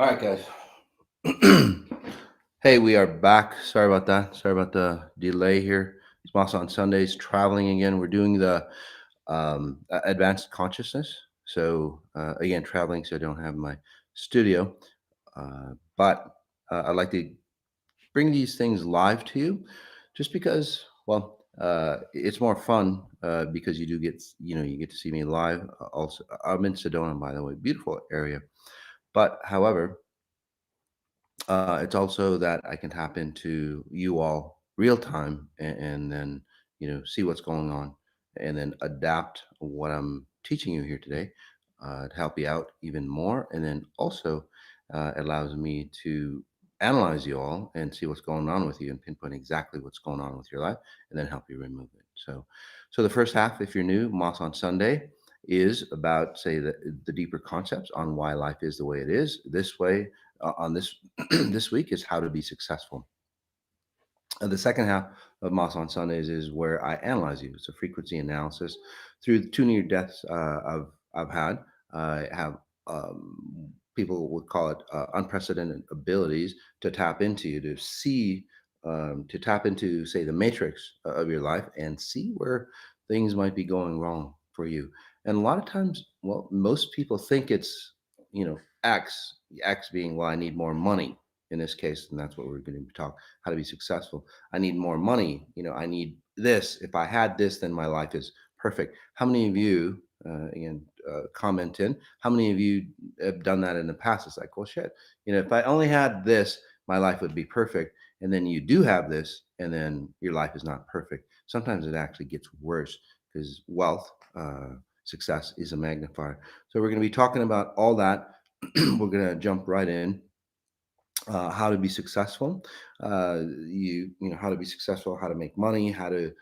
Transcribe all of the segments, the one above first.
All right, guys. Hey, we are back. Sorry about that. Sorry about the delay here. It's Moss on Sundays, traveling again. We're doing the advanced consciousness. So, again, traveling, so I don't have my studio. But I'd like to bring these things live to you just because, well, it's more fun because you do get, you get to see me live. Also, I'm in Sedona, by the way, beautiful area. But however, it's also that I can tap into you all real time and then see what's going on and then adapt what I'm teaching you here today to help you out even more. And then also allows me to analyze you all and see what's going on with you and pinpoint exactly what's going on with your life and then help you remove it. So the first half, if you're new, Moss on Sunday is about say the deeper concepts on why life is the way it is this way on this this week is how to be successful. The second half of Moss on Sundays is where I analyze you. It's a frequency analysis through the two near deaths I've had. I have people would call it unprecedented abilities to tap into you to see to tap into say the matrix of your life and see where things might be going wrong for you. And a lot of times, well, most people think it's X, X being well, I need more money in this case, and that's what we're going to talk how to be successful. I need more money. I need this. If I had this, then my life is perfect. How many of you, again, comment in, how many of you have done that in the past? It's like, well, shit, if I only had this, my life would be perfect. And then you do have this, and then your life is not perfect. Sometimes it actually gets worse because wealth, success is a magnifier. So we're going to be talking about all that. We're going to jump right in how to be successful. How to be successful, how to make money, how to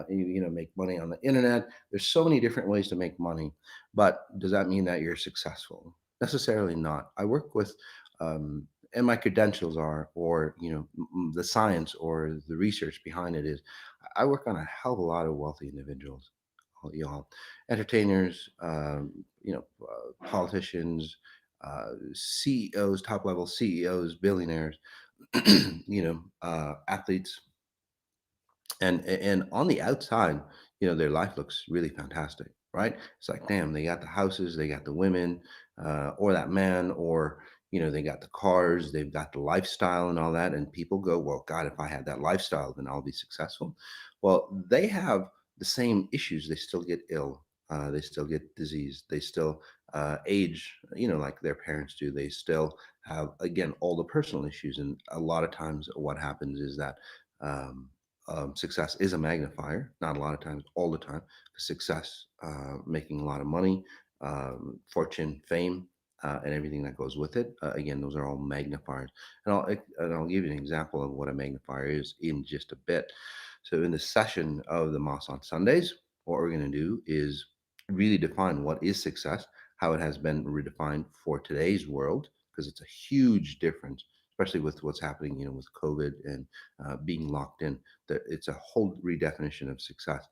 make money on the internet. There's so many different ways to make money, but does that mean that you're successful? Necessarily not. I work with, and my credentials are, or the science or the research behind it is, I work on a hell of a lot of wealthy individuals, y'all, entertainers, politicians, CEOs, top level CEOs, billionaires, athletes, and on the outside, their life looks really fantastic, right? It's like, damn, they got the houses, they got the women, or that man, or they got the cars, they've got the lifestyle and all that, and people go, well, God, if I had that lifestyle, then I'll be successful. Well, they have the same issues. They still get ill. They still get disease. They still age, like their parents do. They still have, again, all the personal issues. And a lot of times, what happens is that um, success is a magnifier, not a lot of times, all the time. Success, making a lot of money, fortune, fame, and everything that goes with it. Again, those are all magnifiers. And I'll give you an example of what a magnifier is in just a bit. So, in the session of the Moss on Sundays, what we're going to do is really define what is success, how it has been redefined for today's world, because it's a huge difference, especially with what's happening, with COVID and being locked in. That it's a whole redefinition of success.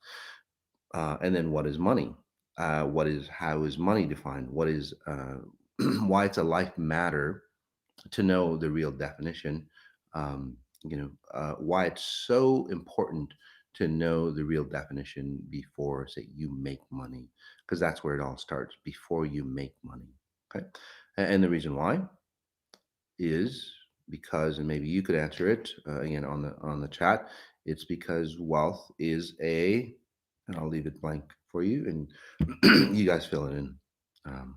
And then what is money? How is money defined? What is why it's a life matter to know the real definition. Why it's so important to know the real definition before, say, you make money, because that's where it all starts before you make money. Okay, and the reason why is because, and maybe you could answer it again on the chat. It's because wealth is and I'll leave it blank for you, and you guys fill it in, um,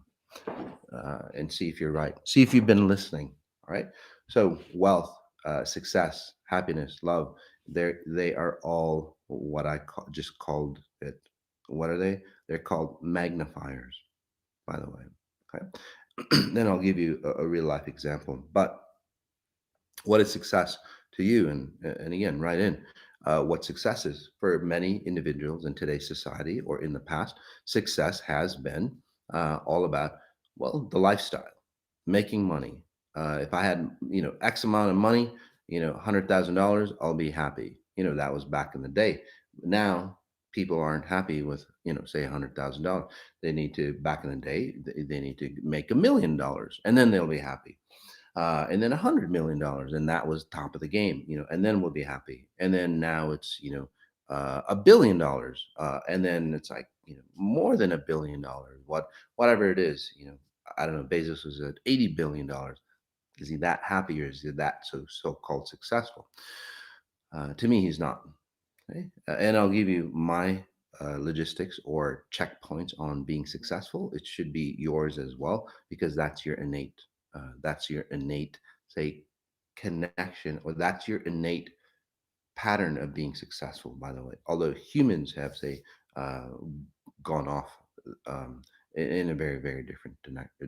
and see if you're right. See if you've been listening. All right. So wealth, success, happiness, love. They are all what just called it. What are they? They're called magnifiers, by the way. Okay. Then I'll give you a real life example. But what is success to you? And again, write in what success is for many individuals in today's society or in the past. Success has been all about, well, the lifestyle, making money. If I had X amount of money, $100,000, I'll be happy. That was back in the day. Now people aren't happy with say $100,000. They need to, back in the day, they need to make $1 million, and then they'll be happy. and then $100 million, and that was top of the game, and then we'll be happy. And then now it's $1 billion, and then it's like more than $1 billion, whatever it is. I don't know. Bezos was at $80 billion. Is he that happy, or is he that so-called successful? To me, he's not. Okay? And I'll give you my logistics or checkpoints on being successful. It should be yours as well, because that's your innate, say, connection, or that's your innate pattern of being successful. By the way, although humans have, say, uh, gone off in a very, very different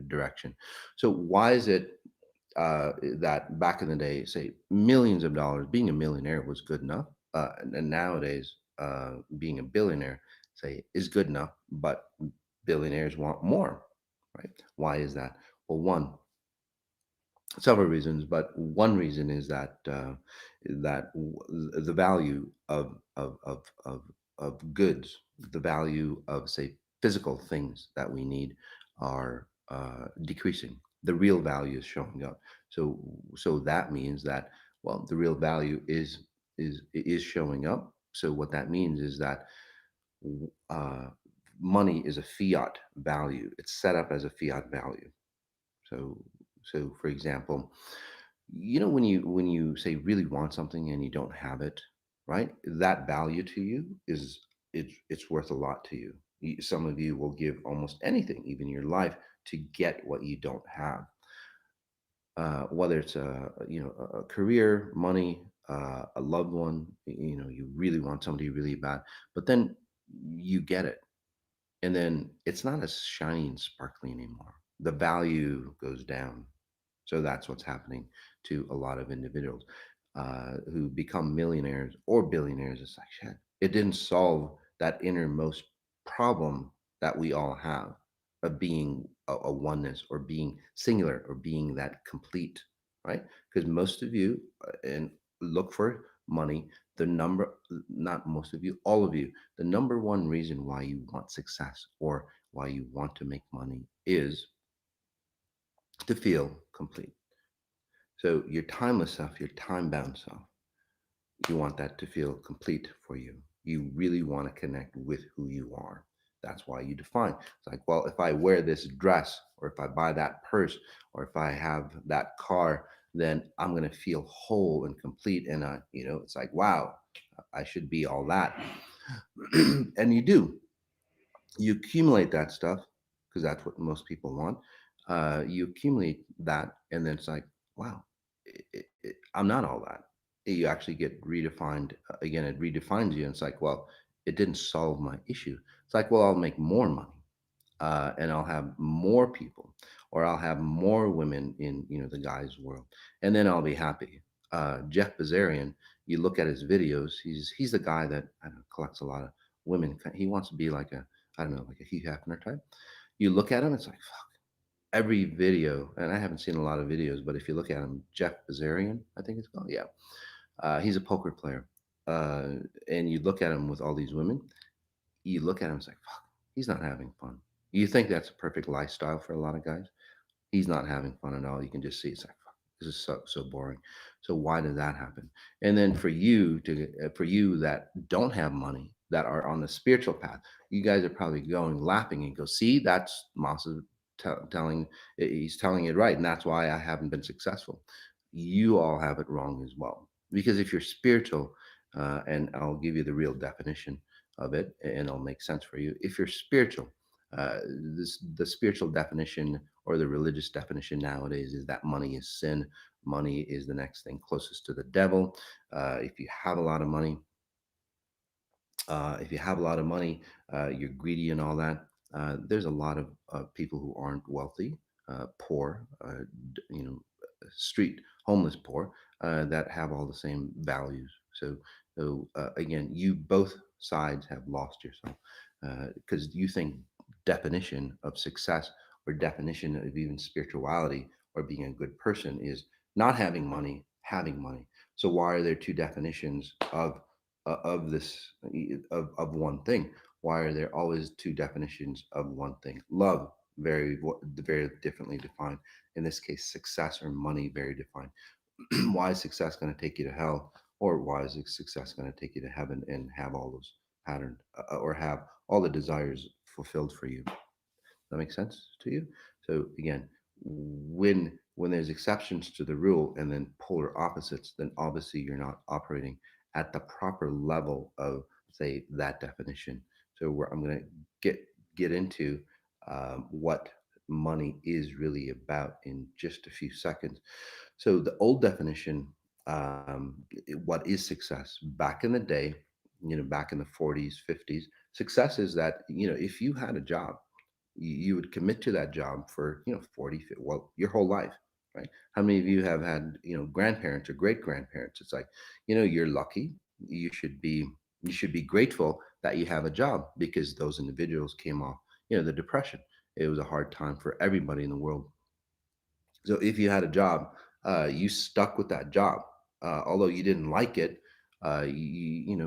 direction. So why is it that back in the day, say, millions of dollars, being a millionaire was good enough, and nowadays, being a billionaire, say, is good enough, but billionaires want more, right? Why is that? Well, several reasons, but one reason is that the value of goods, the value of, say, physical things that we need, are decreasing. The real value is showing up. So that means that, well, the real value is showing up. So what that means is that uh, money is a fiat value. It's set up as a fiat value. So, for example, when you say really want something and you don't have it, right? That value to you it's worth a lot to you. Some of you will give almost anything, even your life, to get what you don't have. Whether it's a career, money, a loved one. You really want somebody really bad, but then you get it, and then it's not as shiny and sparkly anymore. The value goes down. So that's what's happening to a lot of individuals who become millionaires or billionaires. It's like, shit, it didn't solve that innermost problem that we all have of being a oneness, or being singular, or being that complete, right? Because most of you, and look for money, the number, not most of you, all of you, the number one reason why you want success, or why you want to make money, is to feel complete. So your timeless self, your time bound self, you want that to feel complete for you. You really want to connect with who you are. That's why you define. It's like, well, if I wear this dress, or if I buy that purse, or if I have that car, then I'm going to feel whole and complete. And, it's like, wow, I should be all that. And you do. You accumulate that stuff, because that's what most people want. You accumulate that, and then it's like, wow, I'm not all that. You actually get redefined again. It redefines you, and it's like, well, it didn't solve my issue. It's like, well, I'll make more money, and I'll have more people, or I'll have more women in the guy's world, and then I'll be happy. Jeff Bezarian, you look at his videos. He's the guy that, I don't know, collects a lot of women. He wants to be like a, I don't know, like a Hugh Hefner type. You look at him, it's like, fuck, every video, and I haven't seen a lot of videos, but if you look at him, Jeff Bezarian, I think it's called, yeah, he's a poker player, uh, and you look at him with all these women. You look at him, it's like, fuck, he's not having fun. You think that's a perfect lifestyle for a lot of guys? He's not having fun at all. You can just see it's like, fuck, this is so boring. So why did that happen? And then for you that don't have money, that are on the spiritual path, you guys are probably going laughing and go, see, that's Masa telling. He's telling it right, and that's why I haven't been successful. You all have it wrong as well, because if you're spiritual, and I'll give you the real definition of it, and it'll make sense for you. If you're spiritual, uh, the spiritual definition, or the religious definition nowadays, is that money is sin. Money is the next thing closest to the devil. If you have a lot of money, you're greedy and all that. There's a lot of people who aren't wealthy, poor, street homeless poor, that have all the same values. So again, you both sides have lost yourself, because you think definition of success, or definition of even spirituality, or being a good person, is not having money, having money. So why are there two definitions of this, of one thing? Why are there always two definitions of one thing? Love very differently defined. In this case, success or money, very defined. Why is success going to take you to hell, or why is success going to take you to heaven and have all those patterned, or have all the desires fulfilled for you? That makes sense to you? So again, when there's exceptions to the rule and then polar opposites, then obviously you're not operating at the proper level of, say, that definition. So where I'm going to get get into what money is really about in just a few seconds. So the old definition, what is success? Back in the day, back in the 40s, 50s, success is that, if you had a job, you would commit to that job for 40 well, your whole life, right? How many of you have had grandparents or great grandparents? It's like, you're lucky. You should be grateful that you have a job, because those individuals came off the depression. It was a hard time for everybody in the world. So if you had a job, you stuck with that job, although you didn't like it. You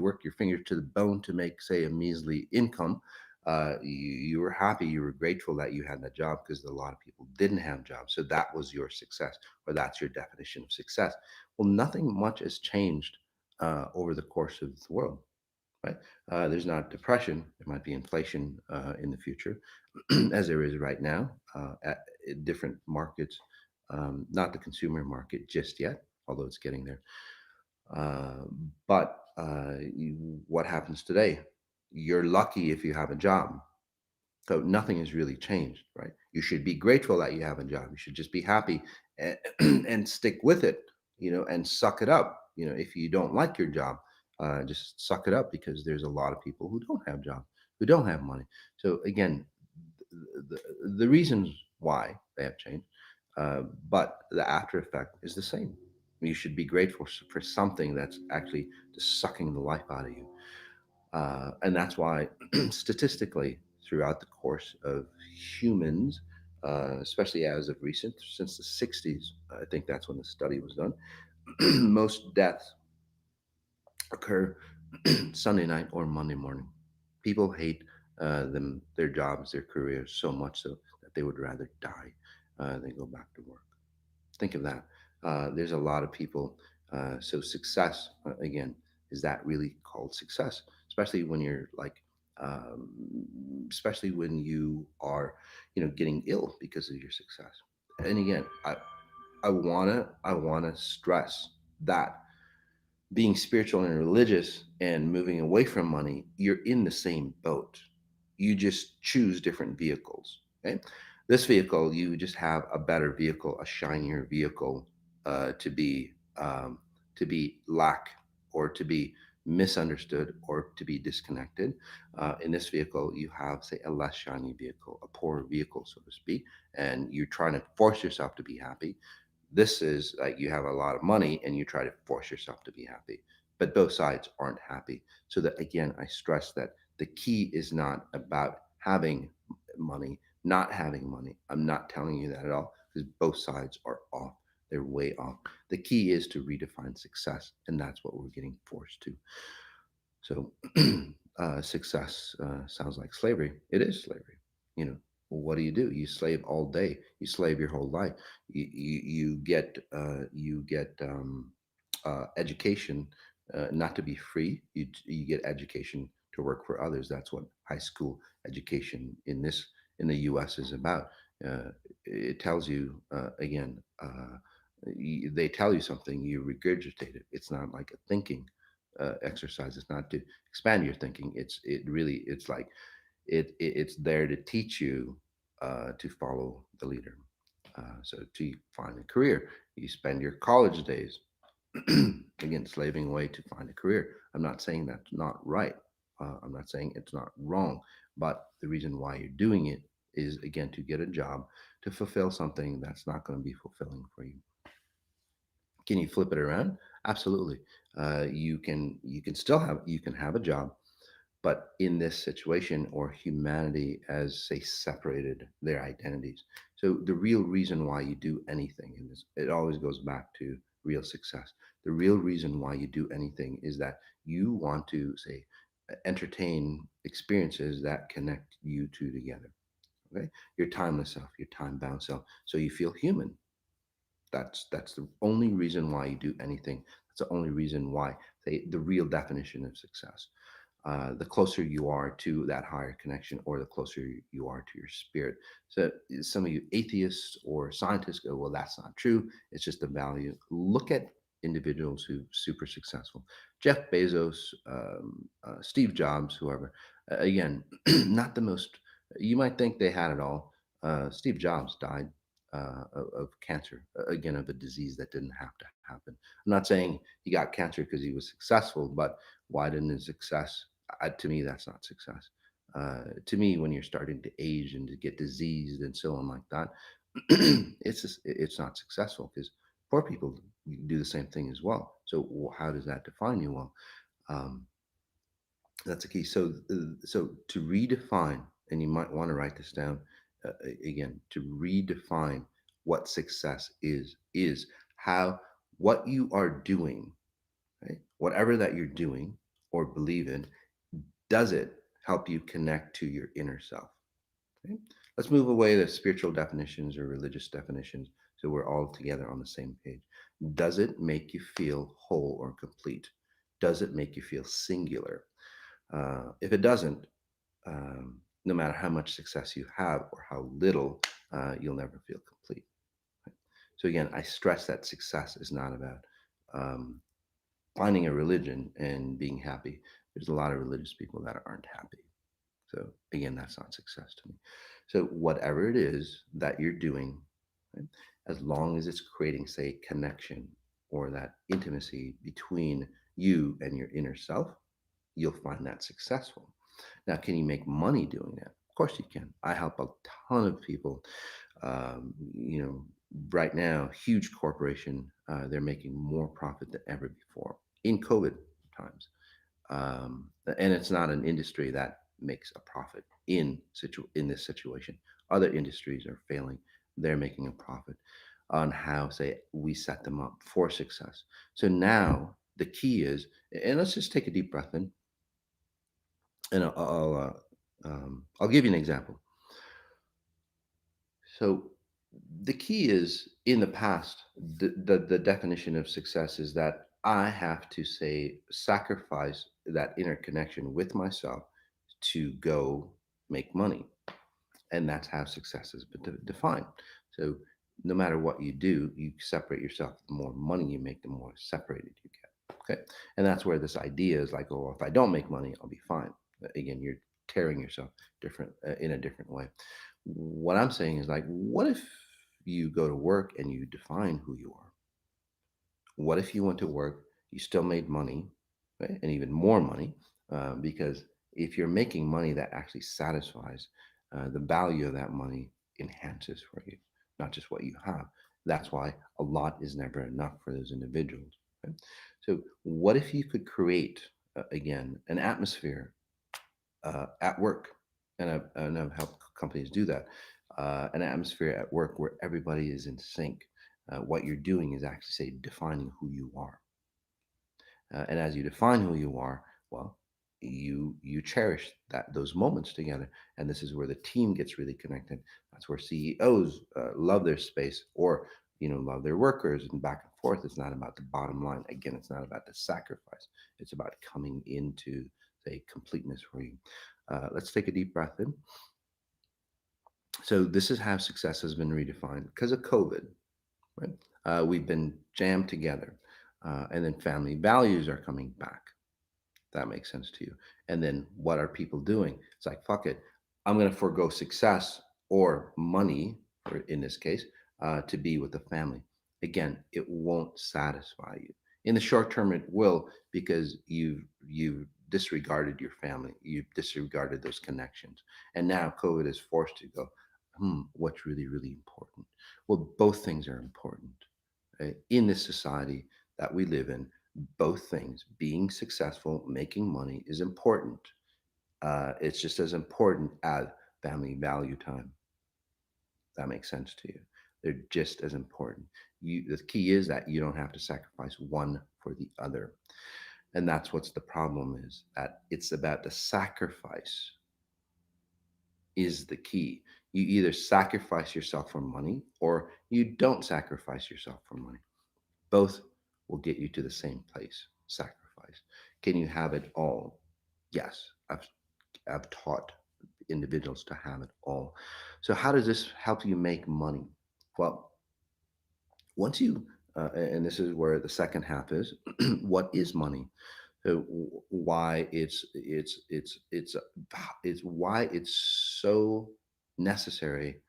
work your fingers to the bone to make, say, a measly income. You were happy, you were grateful that you had that job, because a lot of people didn't have jobs. So that was your success, or that's your definition of success. Well, nothing much has changed over the course of the world, right? There's not depression. There might be inflation in the future, as there is right now at different markets. Not the consumer market just yet, although it's getting there. Uh, but what happens today? You're lucky if you have a job. So nothing has really changed, right? You should be grateful that you have a job. You should just be happy and, and stick with it, and suck it up. If you don't like your job, just suck it up, because there's a lot of people who don't have jobs, who don't have money. So again, the, the reasons why they have changed, but the after effect is the same. You should be grateful for something that's actually just sucking the life out of you. And that's why, statistically, throughout the course of humans, especially as of recent, since the 60s, I think that's when the study was done, most deaths occur Sunday night or Monday morning. People hate their jobs, their careers so much so that they would rather die than go back to work. Think of that. There's a lot of people. So success, again, is that really called success? Especially when you're like, especially when you are, getting ill because of your success. And again, I wanna stress that being spiritual and religious and moving away from money, you're in the same boat. You just choose different vehicles. Okay. This vehicle, you just have a better vehicle, a shinier vehicle, to be lack, or to be misunderstood, or to be disconnected. In this vehicle, you have, say, a less shiny vehicle, a poorer vehicle, so to speak, and you're trying to force yourself to be happy. This is like you have a lot of money and you try to force yourself to be happy, but both sides aren't happy. So that, again, I stress that the key is not about having money, not having money. I'm not telling you that at all, because both sides are off. They're way off. The key is to redefine success, and that's what we're getting forced to. So, success sounds like slavery. It is slavery. You know, well, what do? You slave all day. You slave your whole life. You get education, not to be free. You get education to work for others. That's what high school education in the U.S. is about. Uh, it tells you again. They tell you something, you regurgitate it. It's not like a thinking exercise. It's not to expand your thinking. It's like it's there to teach you to follow the leader. So to find a career, you spend your college days again slaving away to find a career. I'm not saying that's not right. I'm not saying it's not wrong, but the reason why you're doing it is, again, to get a job, to fulfill something that's not going to be fulfilling for you. Can you flip it around? Absolutely. You can have a job, but in this situation, or humanity as, say, separated their identities. So the real reason why you do anything in this, it always goes back to real success. The real reason why you do anything is that you want to, say, entertain experiences that connect you two together. Okay, your timeless self, your time bound self, so you feel human. That's the only reason why you do anything. That's the only reason why the real definition of success. The closer you are to that higher connection, or the closer you are to your spirit. So some of you atheists or scientists go, well, that's not true. It's just a value. Look at individuals who super successful. Jeff Bezos, Steve Jobs, whoever. Again, not the most. You might think they had it all. Steve Jobs died of cancer, again, of a disease that didn't have to happen. I'm not saying he got cancer because he was successful, but why didn't his success? To me, that's not success. To me, when you're starting to age and to get diseased and so on like that, it's not successful, because poor people do the same thing as well. So how does that define you? Well, um, that's a key. So to redefine, and you might want to write this down again. To redefine what success is how what you are doing, right? Whatever that you're doing or believe in, does it help you connect to your inner self? Okay? Let's move away the spiritual definitions or religious definitions, so we're all together on the same page. Does it make you feel whole or complete? Does it make you feel singular? If it doesn't, no matter how much success you have or how little, you'll never feel complete. Right? So again, I stress that success is not about um, finding a religion and being happy. There's a lot of religious people that aren't happy. So again, that's not success to me. So whatever it is that you're doing, right, as long as it's creating, say, connection or that intimacy between you and your inner self, you'll find that successful. Now, can you make money doing that? Of course you can. I help a ton of people. You know, right now, huge corporation, they're making more profit than ever before in COVID times. And it's not an industry that makes a profit in this situation. Other industries are failing. They're making a profit on how, say, we set them up for success. So now the key is, and let's just take a deep breath in, and I'll give you an example. So the key is, in the past, the definition of success is that I have to, say, sacrifice that inner connection with myself to go make money. And that's how success has been defined. So no matter what you do, you separate yourself. The more money you make, the more separated you get. Okay. And that's where this idea is like, oh, if I don't make money, I'll be fine. Again, you're tearing yourself different in a different way. What I'm saying is, like, what if you go to work and you define who you are? What if you went to work, you still made money, right? And even more money, because if you're making money that actually satisfies, the value of that money enhances for you, not just what you have. That's why a lot is never enough for those individuals. Right? So, what if you could create, again, an atmosphere at work, and I've helped companies do that, an atmosphere at work where everybody is in sync. What you're doing is actually, say, defining who you are, and as you define who you are, well, you cherish those moments together, and this is where the team gets really connected. That's where CEOs love their space, or love their workers, and back and forth. It's not about the bottom line. Again, it's not about the sacrifice. It's about coming into, say, completeness for you. Let's take a deep breath in. So this is how success has been redefined because of COVID, right? We've been jammed together, and then family values are coming back. That makes sense to you. And then what are people doing? It's like, fuck it. I'm going to forego success or money, or in this case, to be with the family. Again, it won't satisfy you. In the short term, it will, because you've disregarded your family. You've disregarded those connections. And now COVID is forced to go, what's really, really important? Well, both things are important, right? In this society that we live in, both things, being successful, making money, is important. It's just as important as family value time. That makes sense to you. They're just as important. The key is that you don't have to sacrifice one for the other. And that's what's the problem is that it's about the sacrifice is the key. You either sacrifice yourself for money or you don't sacrifice yourself for money. Both will get you to the same place, sacrifice. Can you have it all? Yes. I've taught individuals to have it all. So how does this help you make money? Well, once you and this is where the second half is, what is money? So why it's why it's so necessary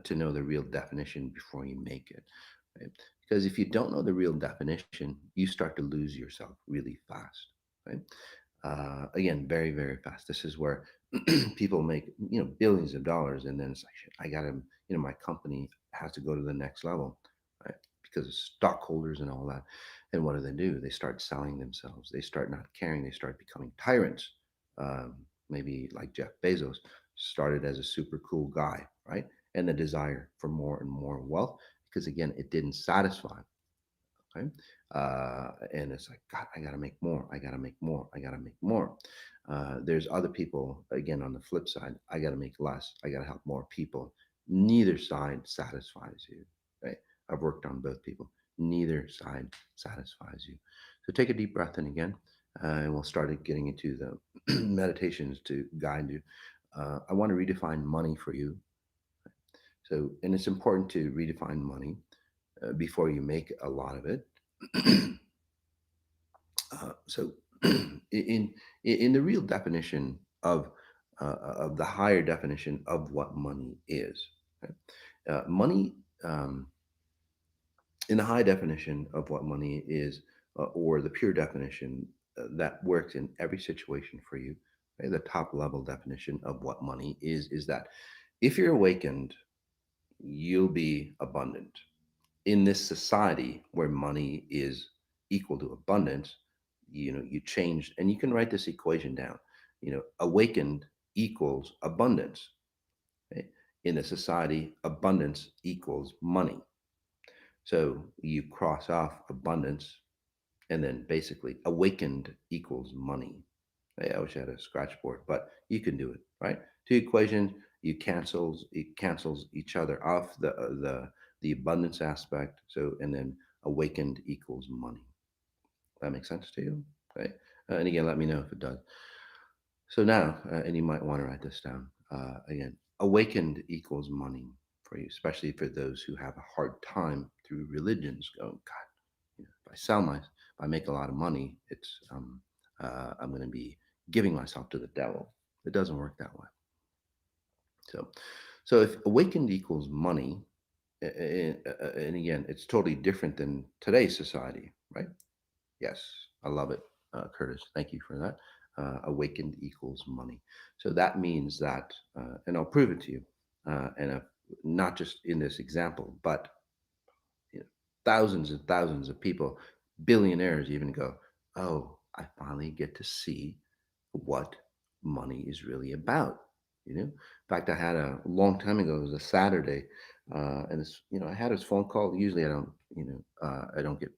to know the real definition before you make it, right? Because if you don't know the real definition, you start to lose yourself really fast, right? Again, very very fast. This is where people make billions of dollars, and then it's like, shit, I gotta, my company has to go to the next level, right? Because of stockholders and all that. And what do? They start selling themselves. They start not caring. They start becoming tyrants. Maybe like Jeff Bezos started as a super cool guy, right? And the desire for more and more wealth, because again, it didn't satisfy. Okay. And it's like, God, I got to make more. I got to make more. I got to make more. There's other people, again, on the flip side, I got to make less. I got to help more people. Neither side satisfies you, right? I've worked on both people. Neither side satisfies you. So take a deep breath in again, and we'll start getting into the meditations to guide you. I want to redefine money for you. So, and it's important to redefine money before you make a lot of it. So, in the real definition of the higher definition of what money is, okay? Money, um, in the high definition of what money is, or the pure definition that works in every situation for you, okay? The top level definition of what money is that if you're awakened, you'll be abundant. In this society where money is equal to abundance, you change, and you can write this equation down. Awakened equals abundance, okay? In a society, abundance equals money. So you cross off abundance, and then basically awakened equals money. Hey, I wish I had a scratch board, but you can do it, right? Two equations, it cancels each other off, the abundance aspect. So, and then awakened equals money. That makes sense to you? Okay. And again, let me know if it does. So now, and you might want to write this down again. Awakened equals money for you, especially for those who have a hard time through religions. Go, God, if I if I make a lot of money, I'm going to be giving myself to the devil. It doesn't work that way. So, so if awakened equals money, and again, it's totally different than today's society, right? Yes, I love it, Curtis. Thank you for that. Awakened equals money. So that means that, and I'll prove it to you, and not just in this example, but you know, thousands and thousands of people, billionaires even go, oh, I finally get to see what money is really about. In fact, I had a long time ago, it was a Saturday, and I had his phone call. Usually I don't get,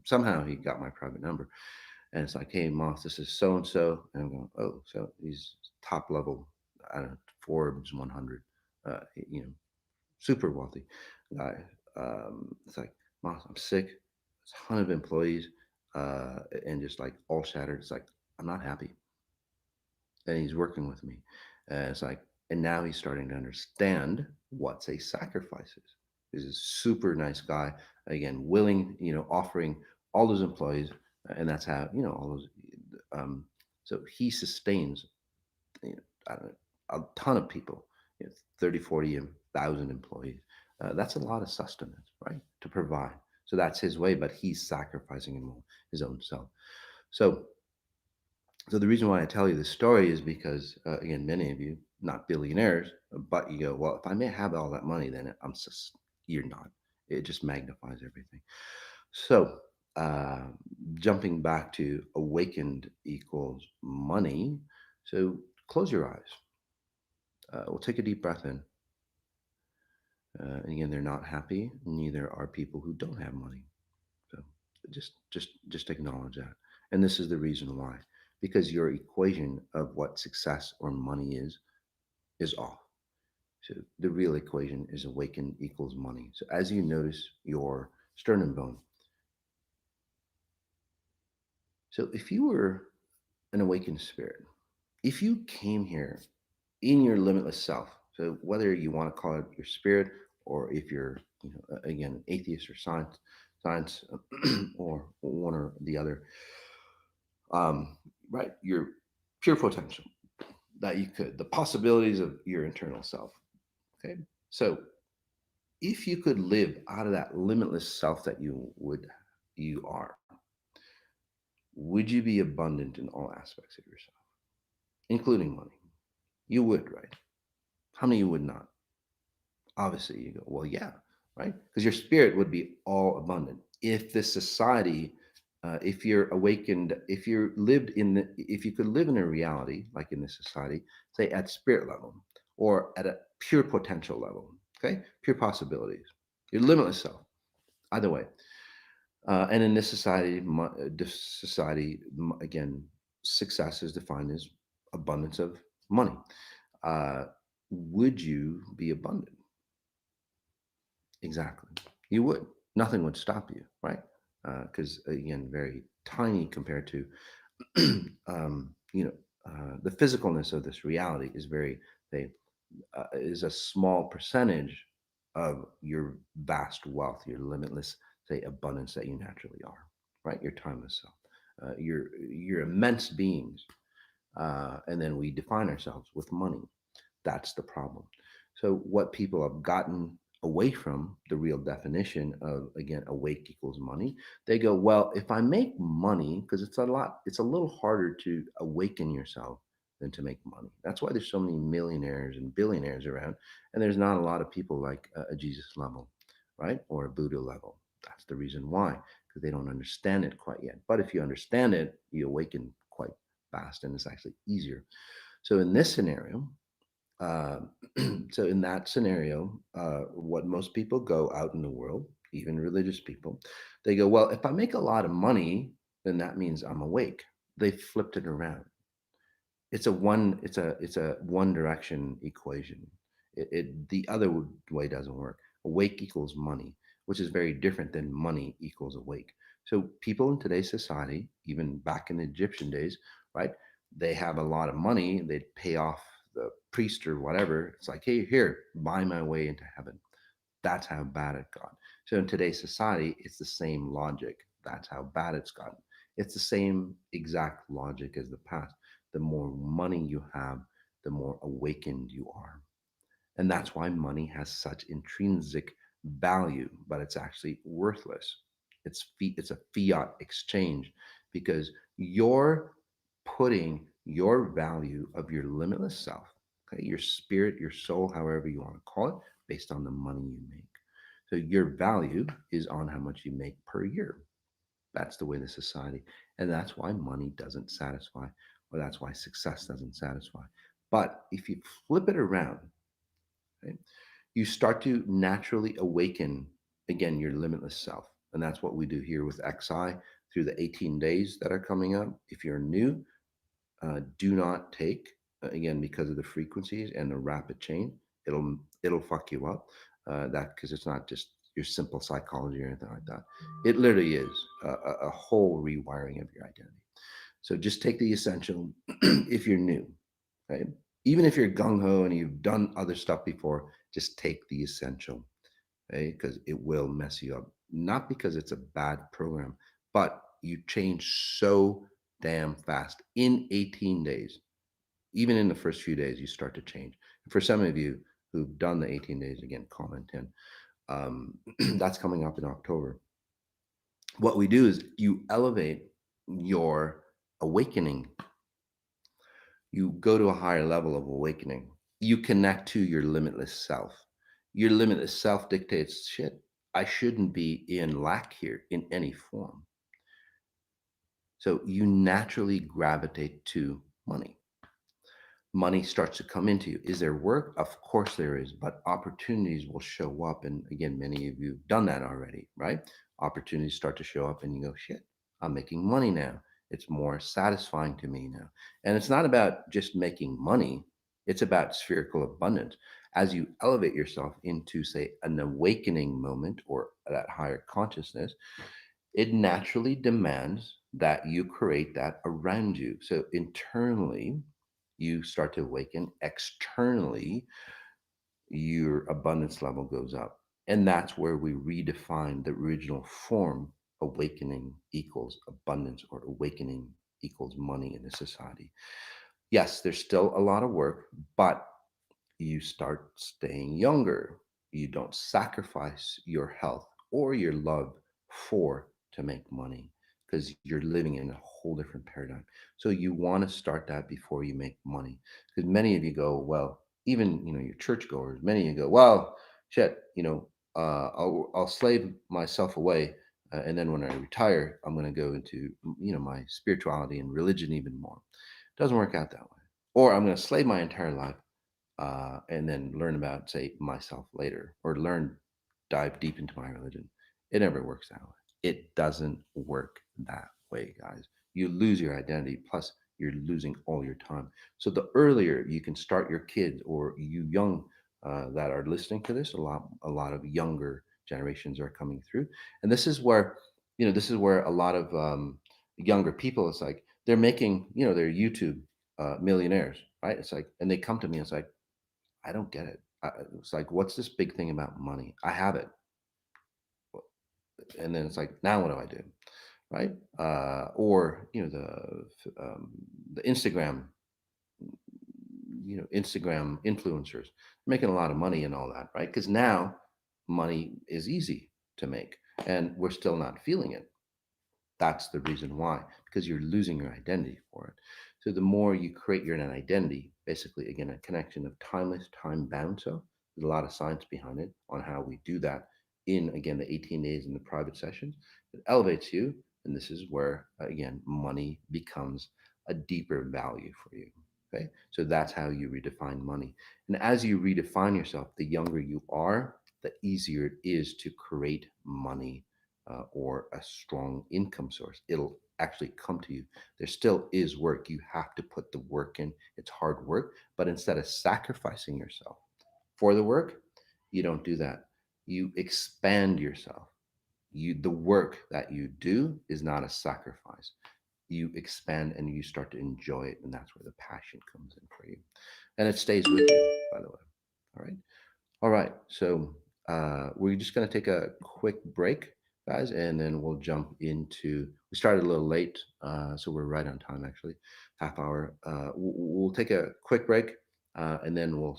somehow he got my private number. And it's like, hey, Moss, this is so and so. And I'm going, oh, so he's top level, I don't know, Forbes 100, you know, super wealthy guy. It's like, Moss, I'm sick. There's a ton of employees, and just like all shattered. It's like, I'm not happy. And he's working with me. And it's like, and now he's starting to understand what a sacrifice is. He's a super nice guy. Again, willing, offering all those employees, and that's how, all those. Um, so he sustains, I don't know, a ton of people, 30, 40,000 employees. That's a lot of sustenance, right? To provide. So that's his way, but he's sacrificing his own self. So the reason why I tell you this story is because, again, many of you, not billionaires, but you go, well, if I may have all that money, then you're not. It just magnifies everything. So, uh, jumping back to awakened equals money. So, close your eyes. We'll take a deep breath in. And again, they're not happy. Neither are people who don't have money. So, just acknowledge that. And this is the reason why. Because your equation of what success or money is off. So the real equation is awaken equals money. So as you notice your sternum bone, so if you were an awakened spirit, if you came here in your limitless self, so whether you want to call it your spirit or if you're, again, atheist or science or one or the other, right, your pure potential that you could, the possibilities of your internal self. Okay. So if you could live out of that limitless self that you are, would you be abundant in all aspects of yourself, including money? You would, right? How many you would not? Obviously, you go, well, yeah, right? Because your spirit would be all abundant. If this society, if you're awakened, if you could live in a reality like in this society, say at spirit level or at a pure potential level, okay, pure possibilities, your limitless self, either way. And in this society, again, success is defined as abundance of money. Uh, would you be abundant? Exactly. You would. Nothing would stop you, right? Because again, very tiny compared to, the physicalness of this reality is they is a small percentage of your vast wealth, your limitless, say, abundance that you naturally are, right? Your timeless self, your immense beings, and then we define ourselves with money. That's the problem. So, what people have gotten away from the real definition of, again, awake equals money, they go, well, if I make money, because it's a little harder to awaken yourself than to make money. That's why there's so many millionaires and billionaires around, and there's not a lot of people like a Jesus level, right? Or a Buddha level. That's the reason why, because they don't understand it quite yet. But if you understand it, you awaken quite fast, and it's actually easier. So, in this scenario, uh, so in that scenario, what most people go out in the world, even religious people, they go, well, if I make a lot of money, then that means I'm awake. They flipped it around. It's a one direction equation. The other way doesn't work. Awake equals money, which is very different than money equals awake. So people in today's society, even back in the Egyptian days, right? They have a lot of money. They'd pay off the priest or whatever. It's like, hey, here, buy my way into heaven. That's how bad it got. So in today's society, it's the same logic. That's how bad it's gotten. It's the same exact logic as the past. The more money you have, the more awakened you are. And that's why money has such intrinsic value, but it's actually worthless. It's a fiat exchange because you're putting your value of your limitless self, okay, your spirit, your soul, however you want to call it, based on the money you make. So your value is on how much you make per year. That's the way the society, and that's why money doesn't satisfy, or that's why success doesn't satisfy. But if you flip it around, right, you start to naturally awaken again your limitless self. And that's what we do here with XI through the 18 days that are coming up. If you're new, do not take, again, because of the frequencies and the rapid change, it'll fuck you up. That because it's not just your simple psychology or anything like that. It literally is a whole rewiring of your identity. So just take the essential if you're new, right? Even if you're gung ho and you've done other stuff before, just take the essential, okay? Because it will mess you up. Not because it's a bad program, but you change so damn fast in 18 days. Even in the first few days, you start to change. For some of you who've done the 18 days, again, comment in. That's coming up in October. What we do is you elevate your awakening. You go to a higher level of awakening. You connect to your limitless self. Your limitless self dictates shit. I shouldn't be in lack here in any form. So you naturally gravitate to money. Money starts to come into you. Is there work? Of course there is, but opportunities will show up. And again, many of you have done that already, right? Opportunities start to show up and you go, shit, I'm making money now. It's more satisfying to me now. And it's not about just making money, it's about spherical abundance. As you elevate yourself into, say, an awakening moment or that higher consciousness, it naturally demands that you create that around you. So internally, you start to awaken. Externally, your abundance level goes up. And that's where we redefine the original form. Awakening equals abundance, or awakening equals money in a society. Yes, there's still a lot of work, but you start staying younger. You don't sacrifice your health or your love for to make money, because you're living in a whole different paradigm. So you want to start that before you make money. Because many of you go, well, even your churchgoers, many of you go, well, shit, I'll slave myself away, and then when I retire, I'm going to go into my spirituality and religion even more. It doesn't work out that way. Or I'm going to slave my entire life, and then learn about, say, myself later, or dive deep into my religion. It never works that way. It doesn't work that way, guys. You lose your identity, plus you're losing all your time. So the earlier you can start your kids, or you young that are listening to this, a lot of younger generations are coming through, and this is where a lot of younger people, it's like they're making their YouTube millionaires, right? It's like, and they come to me, it's like, I don't get it. It's like, what's this big thing about money? I have it. And then it's like, now what do I do? Right? Or, the Instagram influencers making a lot of money and all that, right? Because now money is easy to make, and we're still not feeling it. That's the reason why, because you're losing your identity for it. So the more you create your own identity, basically, again, a connection of timeless, time bound. So there's a lot of science behind it on how we do that in, again, the 18 days in the private sessions. It elevates you. And this is where, again, money becomes a deeper value for you. Okay. So that's how you redefine money. And as you redefine yourself, the younger you are, the easier it is to create money, or a strong income source. It'll actually come to you. There still is work. You have to put the work in. It's hard work, but instead of sacrificing yourself for the work, you don't do that. You expand yourself. The work that you do is not a sacrifice. You expand and you start to enjoy it, and that's where the passion comes in for you, and it stays with you, by the way. All right. All right, so we're just going to take a quick break, guys, and then we'll jump into. We started a little late, so we're right on time, actually, half hour. We'll take a quick break, and then we'll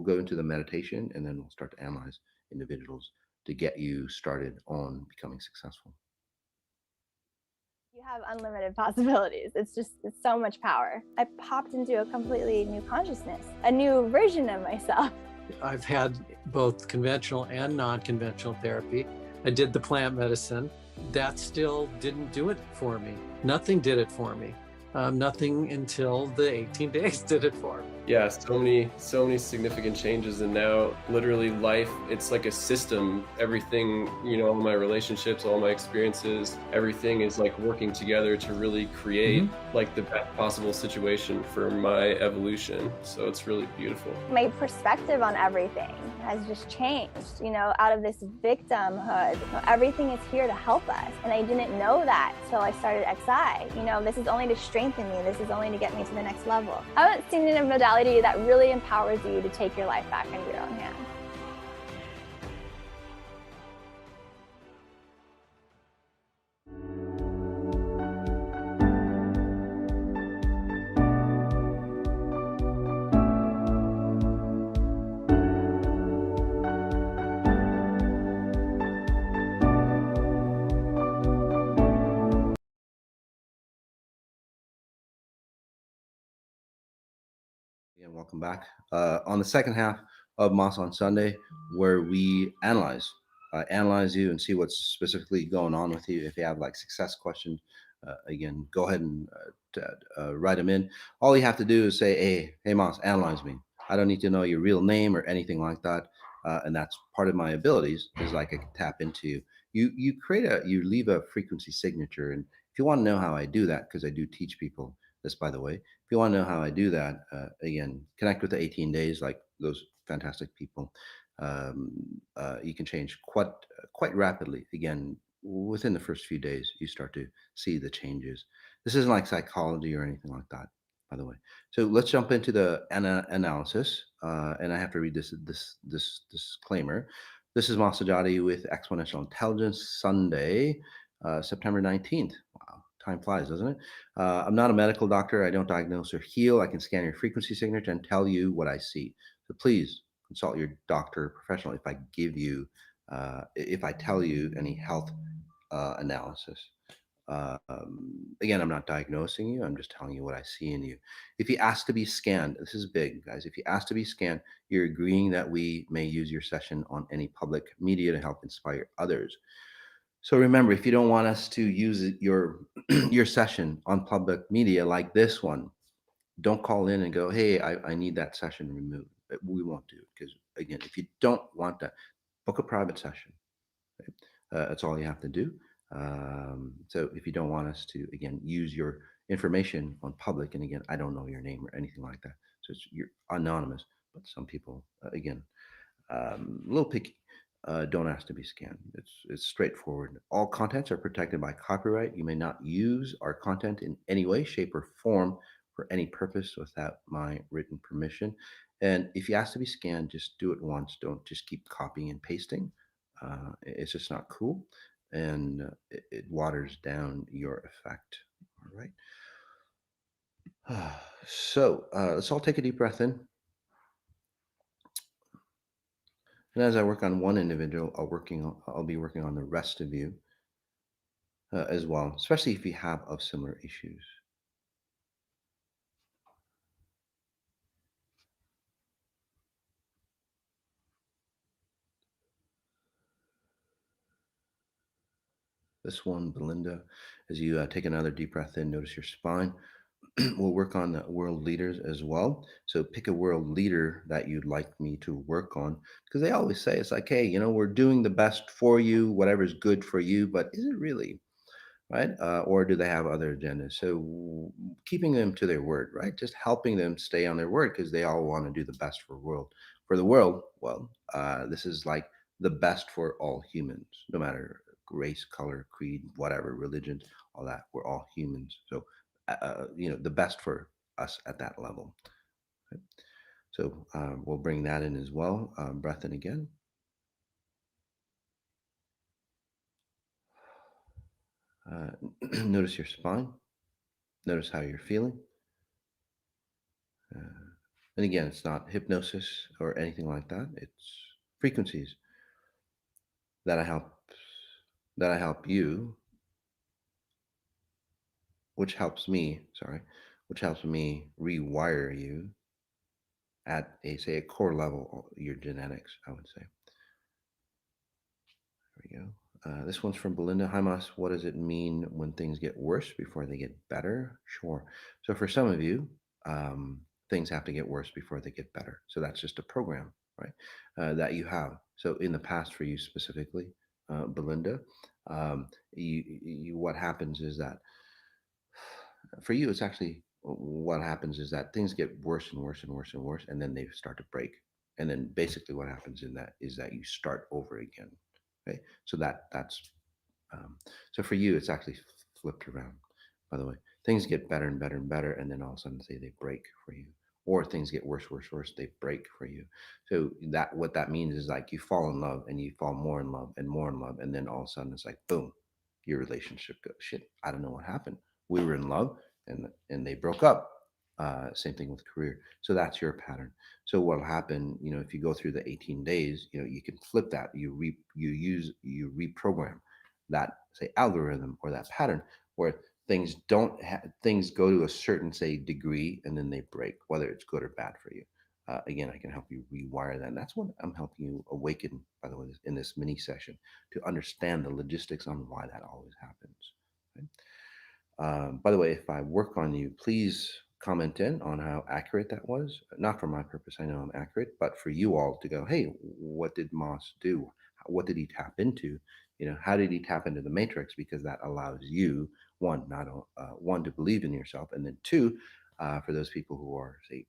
go into the meditation, and then we'll start to analyze individuals to get you started on becoming successful. You have unlimited possibilities. It's so much power. I popped into a completely new consciousness, a new version of myself. I've had both conventional and non-conventional therapy. I did the plant medicine. That still didn't do it for me. Nothing did it for me. Nothing until the 18 days did it for me. Yeah, so many significant changes, and now literally life, it's like a system. Everything, all my relationships, all my experiences, everything is like working together to really create like the best possible situation for my evolution. So it's really beautiful. My perspective on everything has just changed, out of this victimhood. Everything is here to help us. And I didn't know that till I started XI. This is only to strengthen me. This is only to get me to the next level. I haven't seen a modality that really empowers you to take your life back into your own hands. And welcome back on the second half of Moss on Sunday, where we analyze you and see what's specifically going on with you. If you have like success questions, again, go ahead and write them in. All you have to do is say, hey, Moss, analyze me. I don't need to know your real name or anything like that. And that's part of my abilities, is like I can tap into you. You leave a frequency signature, If you want to know how I do that, because I do teach people this, by the way, if you want to know how I do that, again, connect with the 18 days, like those fantastic people. Um, you can change quite rapidly. Again, within the first few days, you start to see the changes. This isn't like psychology or anything like that, by the way. So let's jump into the analysis, and I have to read this disclaimer. This is Sajady with Exponential Intelligence, Sunday, September 19th. Wow, time flies, doesn't it? I'm not a medical doctor. I don't diagnose or heal. I can scan your frequency signature and tell you what I see. So please consult your doctor or professional if I tell you any health analysis. Again, I'm not diagnosing you. I'm just telling you what I see in you. If you ask to be scanned, this is big, guys. If you ask to be scanned, you're agreeing that we may use your session on any public media to help inspire others. So remember, if you don't want us to use your your session on public media like this one, don't call in and go, "Hey, I need that session removed." We won't do it because, again, if you don't want that, book a private session. Right? That's all you have to do. So if you don't want us to, again, use your information on public, and again, I don't know your name or anything like that, so you're anonymous. But some people, again, a little picky. Don't ask to be scanned. It's straightforward. All contents are protected by copyright. You may not use our content in any way, shape, or form for any purpose without my written permission. And if you ask to be scanned, just do it once. Don't just keep copying and pasting. It's just not cool, and it waters down your effect. All right. So let's all take a deep breath in. And as I work on one individual, I'll be working on the rest of you as well, especially if you have of similar issues. This one, Belinda, as you take another deep breath in, notice your spine. We'll work on the world leaders as well. So pick a world leader that you'd like me to work on, because they always say it's like, hey, we're doing the best for you, whatever's good for you, but is it really? Right? Or do they have other agendas? So keeping them to their word, right? Just helping them stay on their word because they all want to do the best for the world. Well, this is like the best for all humans, no matter race, color, creed, whatever, religion, all that. We're all humans. So, the best for us at that level. Okay? So we'll bring that in as well. Breath in again. Uh, Notice your spine. Notice how you're feeling. Uh, and again, it's not hypnosis or anything like that. It's frequencies that I help you, which helps me rewire you at a core level, your genetics, I would say. There we go. This one's from Belinda. Hi, Mas. What does it mean when things get worse before they get better? Sure. So for some of you, things have to get worse before they get better. So that's just a program, right? That you have. So in the past, for you specifically, Belinda, what happens is that for you, it's actually what happens is that things get worse and worse and worse and worse, and then they start to break. And then basically what happens in that is that you start over again. Okay, so that's so for you, it's actually flipped around. By the way, things get better and better and better, and then all of a sudden, say they break for you, or things get worse, worse, worse. They break for you. So that what that means is like you fall in love, and you fall more in love, and more in love, and then all of a sudden, it's like boom, your relationship goes shit. I don't know what happened. We were in love, and they broke up. Same thing with career. So that's your pattern. So what'll happen, if you go through the 18 days, you can flip that. You reprogram that, say, algorithm or that pattern where things go to a certain, say, degree, and then they break, whether it's good or bad for you. Again, I can help you rewire that. And that's what I'm helping you awaken, by the way, in this mini session, to understand the logistics on why that always happens. Okay? By the way, if I work on you, please comment in on how accurate that was. Not for my purpose, I know I'm accurate, but for you all to go, hey, what did Moss do? what did he tap into? How did he tap into the matrix? Because that allows you, one, not one, to believe in yourself, and then two, for those people who are, say,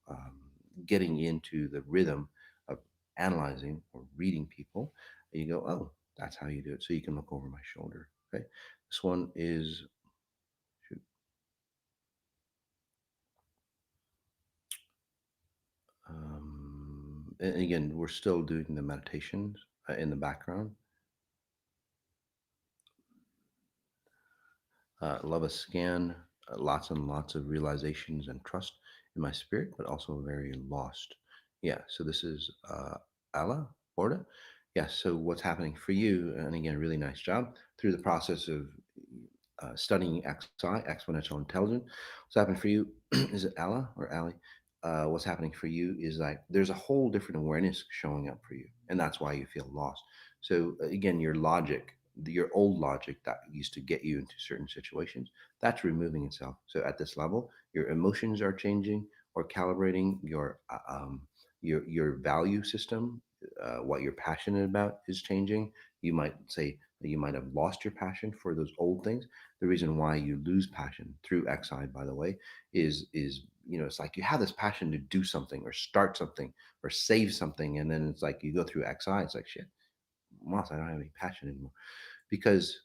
um, getting into the rhythm of analyzing or reading people, you go, oh, that's how you do it. So you can look over my shoulder. Okay, this one is, shoot, and again, we're still doing the meditations in the background. Love a scan, lots and lots of realizations and trust in my spirit, but also very lost. Yeah, so this is Ala Orda. Yeah, so what's happening for you, and again, really nice job through the process of studying XI, exponential intelligence. What's happening for you is it Ala or Ali? What's happening for you is like there's a whole different awareness showing up for you, and that's why you feel lost. So again, your logic, your old logic that used to get you into certain situations, that's removing itself. So at this level, your emotions are changing or calibrating your value system. What you're passionate about is changing. You might say that you might have lost your passion for those old things. The reason why you lose passion through XI, by the way, is it's like you have this passion to do something or start something or save something, and then it's like you go through XI, it's like shit, Moss, I don't have any passion anymore, because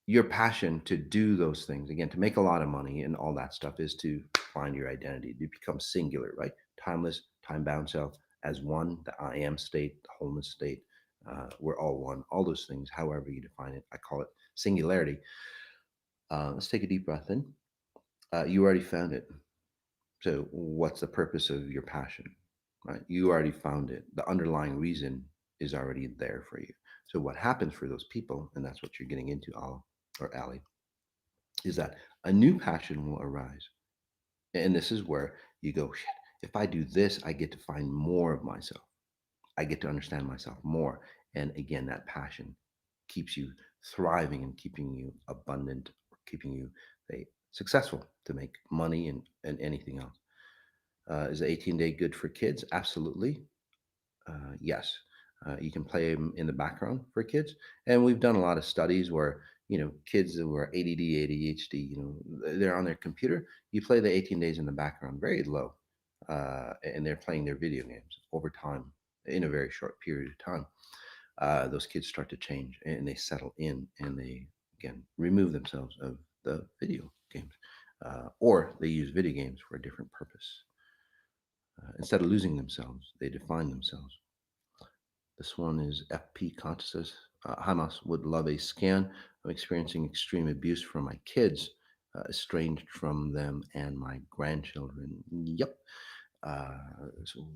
your passion to do those things, again, to make a lot of money and all that stuff, is to find your identity, to become singular, right? Timeless, time bound self, as one, the I am state, the wholeness state. We're all one, all those things, however you define it. I call it singularity. Let's take a deep breath in. You already found it. So, what's the purpose of your passion? Right? You already found it. The underlying reason is already there for you. So, what happens for those people, and that's what you're getting into, Al or Ali, is that a new passion will arise. And this is where you go, shit, if I do this, I get to find more of myself. I get to understand myself more. And again, that passion keeps you thriving and keeping you abundant, or keeping you successful to make money and anything else. Is the 18-day good for kids? Absolutely. Yes. You can play them in the background for kids. And we've done a lot of studies where, kids who are ADD, ADHD, they're on their computer. You play the 18 days in the background, very low, and they're playing their video games over time in a very short period of time. Those kids start to change and they settle in and they, again, remove themselves of the video games, or they use video games for a different purpose. Instead of losing themselves, they define themselves. This one is FP Consciousness. Hamas would love a scan. I'm experiencing extreme abuse from my kids, estranged from them and my grandchildren. Yep. Uh, so,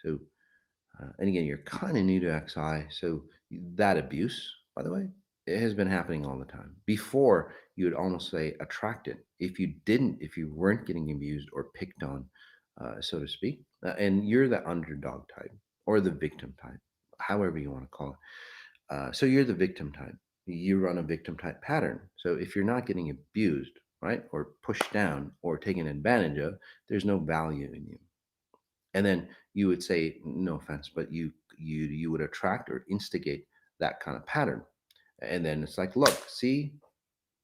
so and again, you're kind of new to XI. So that abuse, by the way, it has been happening all the time. Before, you would almost say attracted. If you weren't getting abused or picked on, so to speak, and you're the underdog type or the victim type, however you want to call it. So you're the victim type. You run a victim type pattern. So if you're not getting abused, right, or pushed down or taken advantage of, there's no value in you. And then you would say, no offense, but you would attract or instigate that kind of pattern. And then it's like, look, see,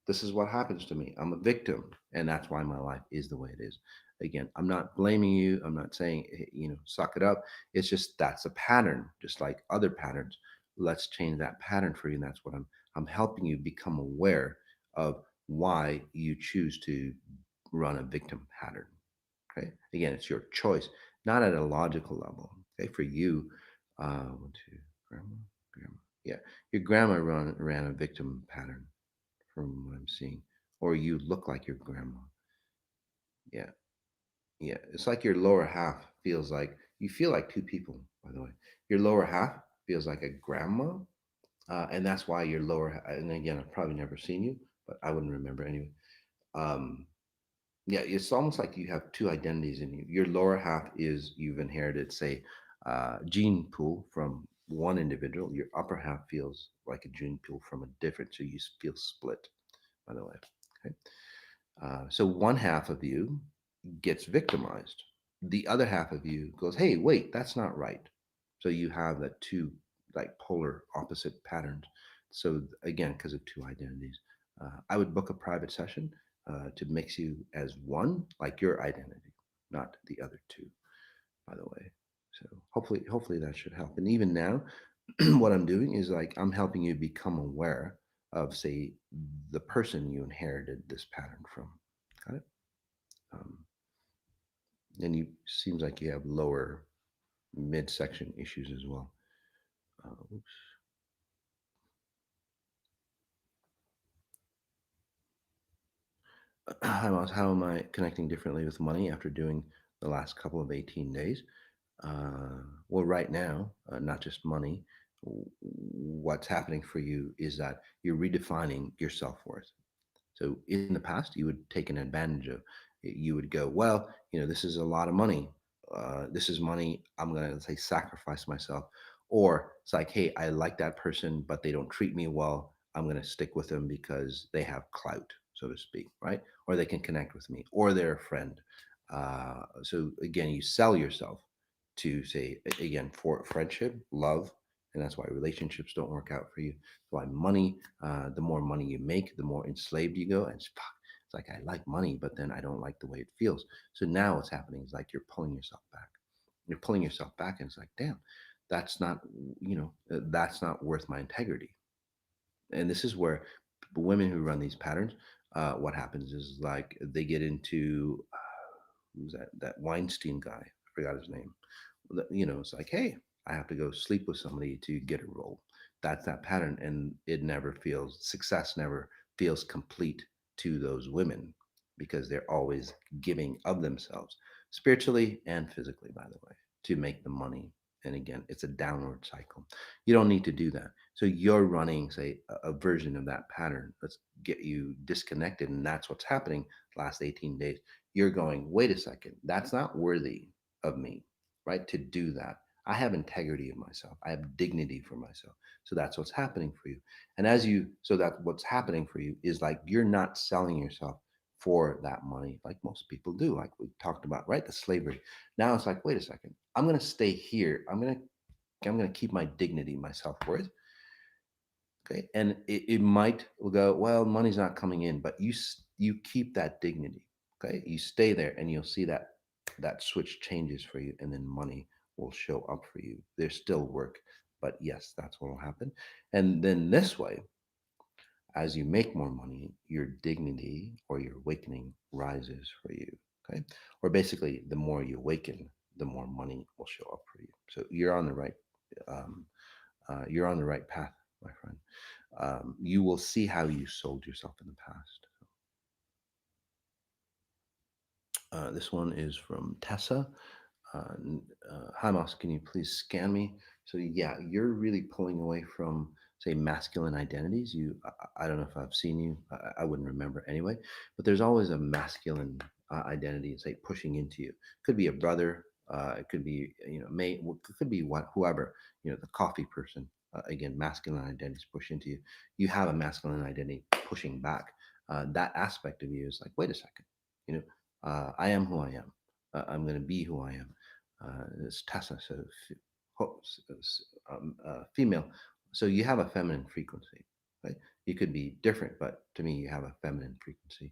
this is what happens to me. I'm a victim, and that's why my life is the way it is. Again, I'm not blaming you. I'm not saying, suck it up. It's just that's a pattern, just like other patterns. Let's change that pattern for you, and that's what I'm helping you become aware of why you choose to run a victim pattern. Okay. Again, it's your choice, not at a logical level. Okay. For you, one, two, grandma. Yeah. Your grandma ran a victim pattern from what I'm seeing, or you look like your grandma. Yeah. Yeah. It's like your lower half feels like you feel like two people, by the way. Your lower half feels like a grandma. And that's why your and again, I've probably never seen you, but I wouldn't remember anyway. Um, Yeah, it's almost like you have two identities in you. Your lower half is you've inherited, say, gene pool from one individual. Your upper half feels like a gene pool from a different, so you feel split, by the way. Okay. So one half of you gets victimized. The other half of you goes, hey, wait, that's not right. So you have that two. like polar opposite patterns. So again, because of two identities, I would book a private session to mix you as one, like your identity, not the other two, by the way. So hopefully that should help. And even now, what I'm doing is like I'm helping you become aware of, say, the person you inherited this pattern from. Got it? Um, and you seems like you have lower midsection issues as well. Oops. How am I connecting differently with money after doing the last couple of 18 days? Well, right now, not just money. What's happening for you is that you're redefining your self worth. So in the past, you would take an advantage of. You would go, well, this is a lot of money. This is money. I'm gonna, let's say, sacrifice myself. Or it's like, hey, I like that person, but they don't treat me well. I'm gonna stick with them because they have clout, so to speak, right? Or they can connect with me, or they're a friend. So again, you sell yourself to, say, again, for friendship, love, and that's why relationships don't work out for you. Why money, the more money you make, the more enslaved you go. And it's like, I like money, but then I don't like the way it feels. So now what's happening is like you're pulling yourself back. You're pulling yourself back, and it's like, damn, that's not, that's not worth my integrity. And this is where women who run these patterns, what happens is like they get into, who's that Weinstein guy? I forgot his name. It's like, hey, I have to go sleep with somebody to get a role. That's that pattern, and it never feels, success never feels complete to those women because they're always giving of themselves, spiritually and physically, by the way, to make the money. And again, it's a downward cycle. You don't need to do that. So you're running, say, a version of that pattern. Let's get you disconnected, and that's what's happening last 18 days. You're going, wait a second, that's not worthy of me, right? To do that. I have integrity in myself. I have dignity for myself. So that's what's happening for you. And so that what's happening for you is like you're not selling yourself for that money like most people do, like we talked about, right? The slavery. Now it's like, wait a second, I'm going to stay here. I'm going to keep my dignity, my self-worth. Okay. And it might will go, well, money's not coming in, but you keep that dignity. Okay. You stay there, and you'll see that switch changes for you, and then money will show up for you. There's still work, but yes, that's what will happen. And then this way, as you make more money, your dignity or your awakening rises for you. Okay. Or basically, the more you awaken, the more money will show up for you. So um, you're on the right path, my friend. You will see how you sold yourself in the past. This one is from Tessa. Hi, Moss, can you please scan me? So yeah, you're really pulling away from, say, masculine identities. I don't know if I've seen you. I wouldn't remember anyway. But there's always a masculine identity, say, pushing into you. Could be a brother. It could be, mate. It could be whoever. The coffee person. Again, masculine identities push into you. You have a masculine identity pushing back. That aspect of you is like, wait a second. I am who I am. I'm going to be who I am. It's Tessa, so female. So you have a feminine frequency, right? You could be different, but to me, you have a feminine frequency.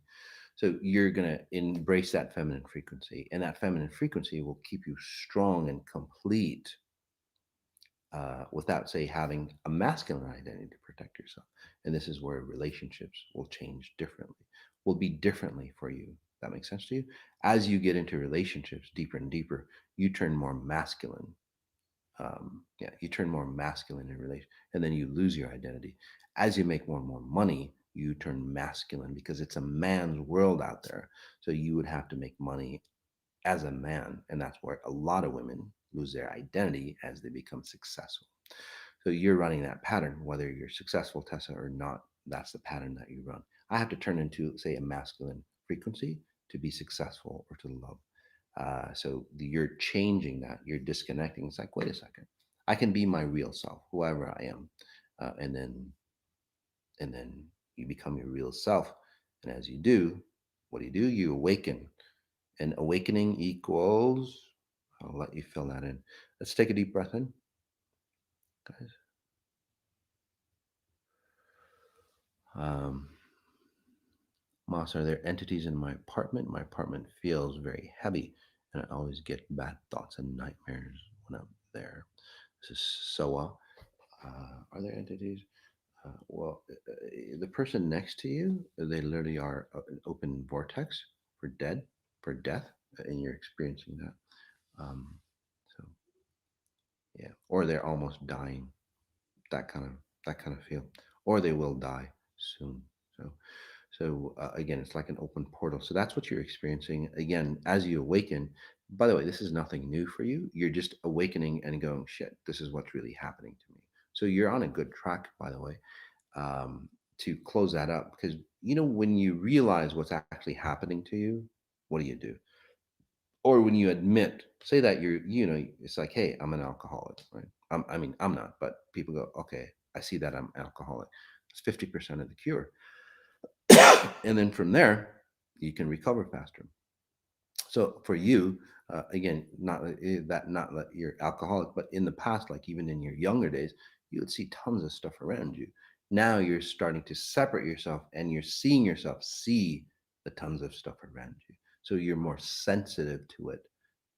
So you're going to embrace that feminine frequency, and that feminine frequency will keep you strong and complete without, say, having a masculine identity to protect yourself. And this is where relationships will change differently, will be differently for you. That makes sense to you? As you get into relationships deeper and deeper, you turn more masculine. Yeah, you turn more masculine in relation, and then you lose your identity. As you make more and more money, you turn masculine because it's a man's world out there. So you would have to make money as a man. And that's where a lot of women lose their identity as they become successful. So you're running that pattern, whether you're successful, Tessa, or not. That's the pattern that you run. I have to turn into, say, a masculine frequency to be successful or to love. You're changing that. You're disconnecting. It's like, wait a second. I can be my real self, whoever I am, and then you become your real self. And as you do, what do? You awaken, and awakening equals, I'll let you fill that in. Let's take a deep breath in, guys. Um, Moss, are there entities in my apartment? My apartment feels very heavy, and I always get bad thoughts and nightmares when I'm there. This is Soa. Are there entities? The person next to you, they literally are an open vortex for for death, and you're experiencing that. Um, so yeah, or they're almost dying. That kind of that kind of feel, or they will die soon. So again, it's like an open portal. So that's what you're experiencing again as you awaken. By the way, this is nothing new for you. You're just awakening and going, shit, this is what's really happening to me. So you're on a good track, by the way, to close that up. Because, when you realize what's actually happening to you, what do? Or when you admit, say that it's like, hey, I'm an alcoholic, right? I'm not, but people go, okay, I see that I'm alcoholic. It's 50% of the cure. And then from there, you can recover faster. So for you, again, not that you're alcoholic, but in the past, like even in your younger days, you would see tons of stuff around you. Now you're starting to separate yourself, and you're seeing yourself see the tons of stuff around you. So you're more sensitive to it,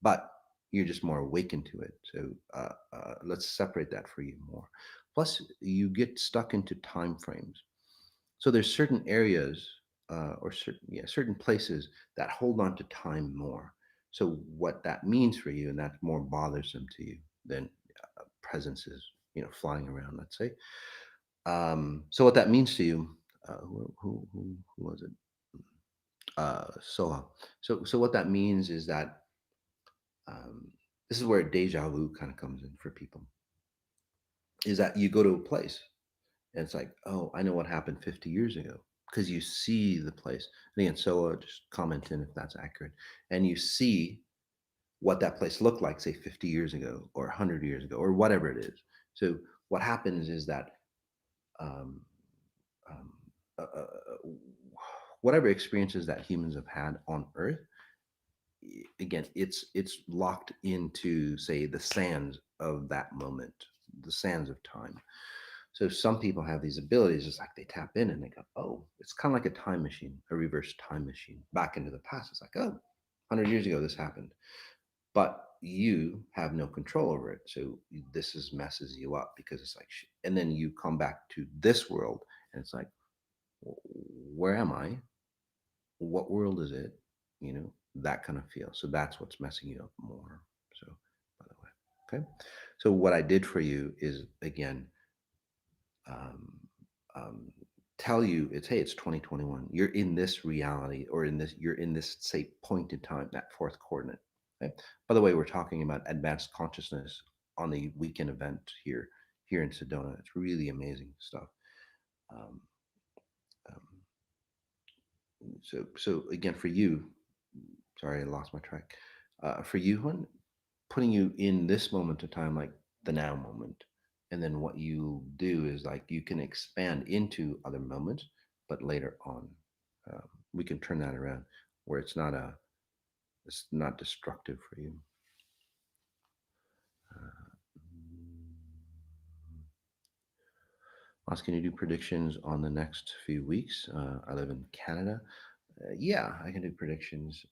but you're just more awakened to it. So let's separate that for you more. Plus, you get stuck into time frames. So there's certain areas, or certain places that hold on to time more. So what that means for you, and that's more bothersome to you than presences, flying around, let's say. So what that means to you, who was it? Soha. So what that means is that, um, this is where deja vu kind of comes in for people. Is that you go to a place, and it's like, oh, I know what happened 50 years ago, because you see the place. And again, so just comment in if that's accurate. And you see what that place looked like, say 50 years ago or 100 years ago or whatever it is. So what happens is that, um, um, whatever experiences that humans have had on Earth, again, it's locked into, say, the sands of that moment, the sands of time. So some people have these abilities. It's like they tap in and they go, oh, it's kind of like a time machine, a reverse time machine back into the past. It's like, oh, 100 years ago, this happened. But you have no control over it. So this is messes you up, because it's like, and then you come back to this world, and it's like, where am I? What world is it? That kind of feel. So that's what's messing you up more. So, by the way, okay. So what I did for you is, again, um, um, tell you, it's, hey, it's 2021. You're in this reality, or you're in this, say, point in time, that fourth coordinate. Okay. By the way, we're talking about advanced consciousness on the weekend event here in Sedona. It's really amazing stuff. Um, um, so again, for you, sorry, I lost my track. For you, Hun, putting you in this moment of time, like the now moment. And then what you do is, like, you can expand into other moments, but later on, we can turn that around where it's not destructive for you. Ross, can you do predictions on the next few weeks? I live in Canada. Yeah, I can do predictions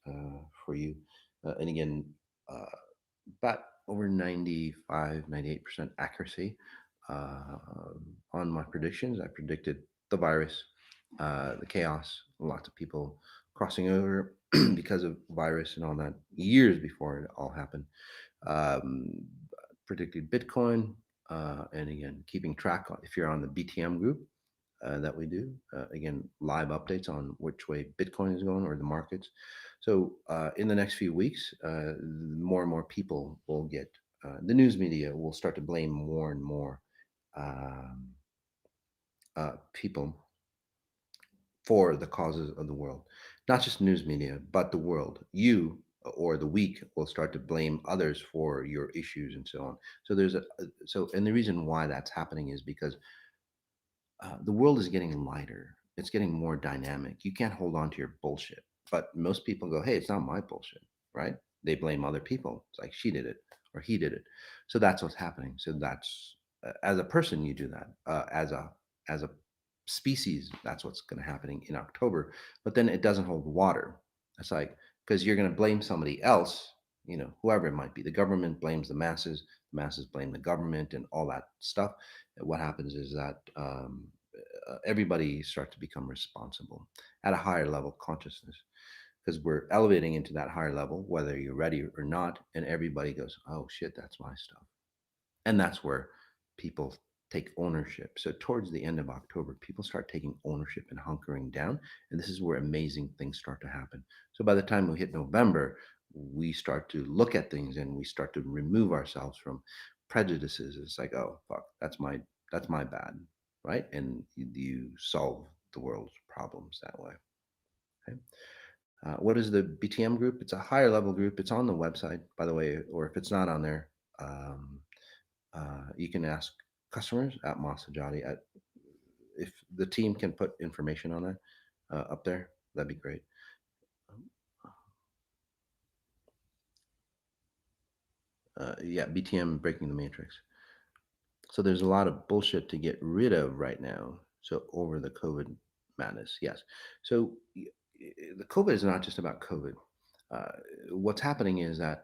for you. And again, uh, about over 98% accuracy uh, on my predictions. I predicted the virus, the chaos, lots of people crossing over because of virus and all that years before it all happened. Um, Predicted Bitcoin, and again, keeping track if you're on the BTM group that we do. Again, live updates on which way Bitcoin is going, or the markets. So in the next few weeks, more and more people will get, the news media will start to blame more and more um, people for the causes of the world. Not just news media, but the world. You or the weak will start to blame others for your issues and so on. So and the reason why that's happening is because the world is getting lighter. It's getting more dynamic. You can't hold on to your bullshit. But most people go, hey, it's not my bullshit, right? They blame other people. It's like, she did it or he did it. So that's what's happening. So that's, as a person, you do that. As a species. That's what's going to happening in October. But then it doesn't hold water. It's like, because you're going to blame somebody else, whoever it might be. The government blames the masses blame the government, and all that stuff. And what happens is that everybody starts to become responsible at a higher level consciousness, because we're elevating into that higher level, whether you're ready or not. And everybody goes, oh shit, that's my stuff. And that's where people take ownership. So towards the end of October, people start taking ownership and hunkering down. And this is where amazing things start to happen. So by the time we hit November, we start to look at things and we start to remove ourselves from prejudices. It's like, oh fuck, that's my bad, right? And you solve the world's problems that way. Okay. What is the BTM group? It's a higher level group. It's on the website, by the way, or if it's not on there, um, you can ask customers at Sajady. If the team can put information on that up there, that'd be great. Yeah, BTM, breaking the matrix. So there's a lot of bullshit to get rid of right now. So over the COVID madness, yes. So the COVID is not just about COVID. Uh, what's happening is that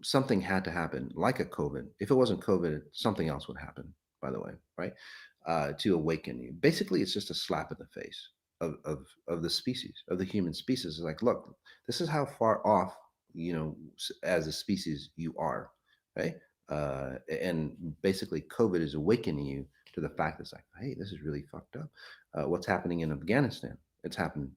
something had to happen, like a COVID. If it wasn't COVID, something else would happen. By the way, right? To awaken you. Basically, it's just a slap in the face of the species, of the human species. It's like, look, this is how far off, as a species you are, right? And basically, COVID is awakening you to the fact that it's like, hey, this is really fucked up. What's happening in Afghanistan? It's happened,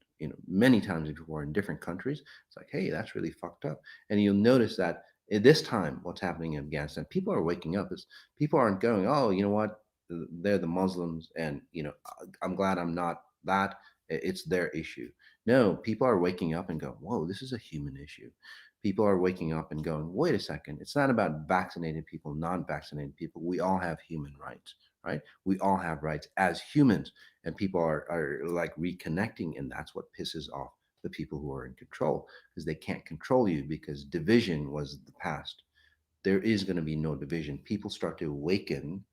many times before in different countries. It's like, hey, that's really fucked up. And you'll notice that at this time, what's happening in Afghanistan, people are waking up. Is people aren't going, oh, you know what? They're the Muslims, and I'm glad I'm not that. It's their issue. No, people are waking up and go, whoa, this is a human issue. People are waking up and going, wait a second, it's not about vaccinated people, non-vaccinated people. We all have human rights, right? We all have rights as humans, and people are like reconnecting, and that's what pisses off the people who are in control, because they can't control you, because division was the past. There is going to be no division. People start to awaken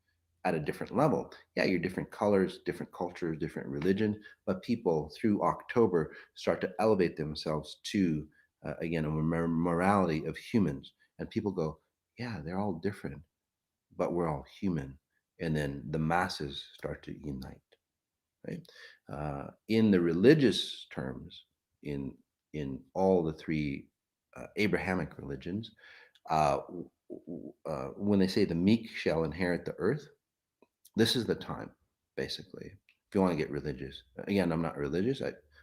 at a different level. Yeah, you're different colors, different cultures, different religion, but people through October start to elevate themselves to, again, a morality of humans. And people go, yeah, they're all different, but we're all human. And then the masses start to unite, right? In the religious terms, in all the three Abrahamic religions, uh, when they say the meek shall inherit the earth, this is the time, basically. If you want to get religious, again, I'm not religious.